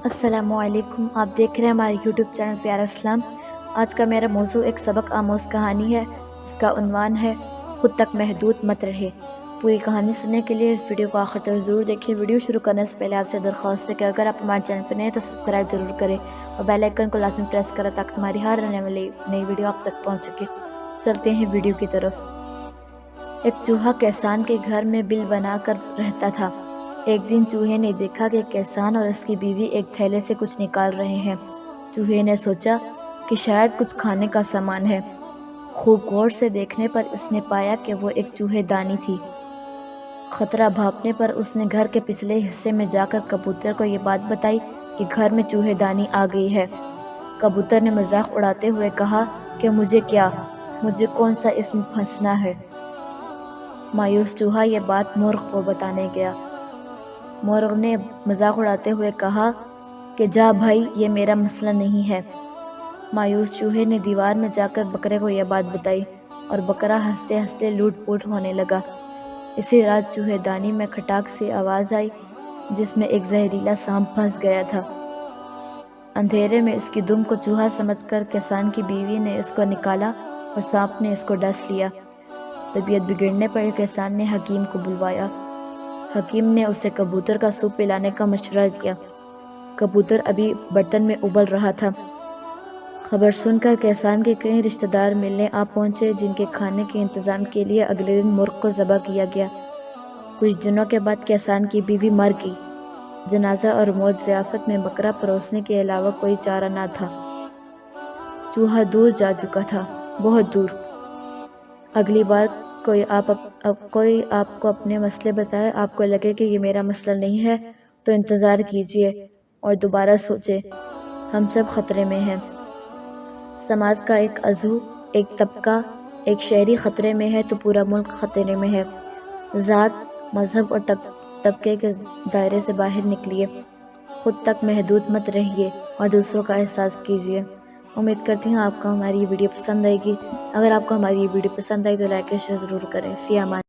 السلام علیکم، آپ دیکھ رہے ہیں ہمارے یوٹیوب چینل پیارا اسلام۔ آج کا میرا موضوع ایک سبق آموز کہانی ہے جس کا عنوان ہے خود تک محدود مت رہے۔ پوری کہانی سننے کے لیے اس ویڈیو کو آخر تک ضرور دیکھیں۔ ویڈیو شروع کرنے سے پہلے آپ سے درخواست ہے کہ اگر آپ ہمارے چینل پر نئے ہیں تو سبسکرائب ضرور کریں اور بیل آئیکن کو لازمی پریس کریں تاکہ ہماری ہر آنے والی نئی ویڈیو آپ تک پہنچ سکے۔ چلتے ہیں ویڈیو کی طرف۔ ایک چوہا کہسان کے گھر میں بل بنا کر رہتا تھا۔ ایک دن چوہے نے دیکھا کہ کہسان اور اس کی بیوی ایک تھیلے سے کچھ نکال رہے ہیں۔ چوہے نے سوچا کہ شاید کچھ کھانے کا سامان ہے۔ خوب غور سے دیکھنے پر اس نے پایا کہ وہ ایک چوہے دانی تھی۔ خطرہ بھانپنے پر اس نے گھر کے پچھلے حصے میں جا کر کبوتر کو یہ بات بتائی کہ گھر میں چوہے دانی آ گئی ہے۔ کبوتر نے مذاق اڑاتے ہوئے کہا کہ مجھے کون سا اس میں پھنسنا ہے۔ مایوس چوہا یہ بات مرغ کو بتانے گیا۔ مرغ نے مذاق اڑاتے ہوئے کہا کہ جا بھائی، یہ میرا مسئلہ نہیں ہے۔ مایوس چوہے نے دیوار میں جا کر بکرے کو یہ بات بتائی اور بکرا ہنستے ہنستے لوٹ پوٹ ہونے لگا۔ اسی رات چوہے دانی میں کھٹاک سی آواز آئی جس میں ایک زہریلا سانپ پھنس گیا تھا۔ اندھیرے میں اس کی دم کو چوہا سمجھ کر کہسان کی بیوی نے اس کو نکالا اور سانپ نے اس کو ڈس لیا۔ طبیعت بگڑنے پر کہسان نے حکیم کو بلوایا۔ حکیم نے اسے کبوتر کا سوپ پلانے کا مشورہ دیا۔ کبوتر ابھی برتن میں ابل رہا تھا۔ خبر سن کر کہسان کے کئی رشتہ دار ملنے آ پہنچے جن کے کھانے کے انتظام کے لیے اگلے دن مرغ کو ذبح کیا گیا۔ کچھ دنوں کے بعد کہسان کی بیوی مر گئی۔ جنازہ اور موت ضیافت میں بکرا پروسنے کے علاوہ کوئی چارہ نہ تھا۔ چوہا دور جا چکا تھا، بہت دور۔ اگلی بار کوئی آپ کو اپنے مسئلے بتائے، آپ کو لگے کہ یہ میرا مسئلہ نہیں ہے، تو انتظار کیجیے اور دوبارہ سوچیں۔ ہم سب خطرے میں ہیں۔ سماج کا ایک عضو، ایک طبقہ، ایک شہری خطرے میں ہے تو پورا ملک خطرے میں ہے۔ ذات، مذہب اور طبقے کے دائرے سے باہر نکلیے۔ خود تک محدود مت رہیے اور دوسروں کا احساس کیجیے۔ امید کرتی ہوں آپ کو ہماری یہ ویڈیو پسند آئے گی۔ اگر آپ کو ہماری یہ ویڈیو پسند آئی تو لائک اور شیئر ضرور کریں۔ فی امان۔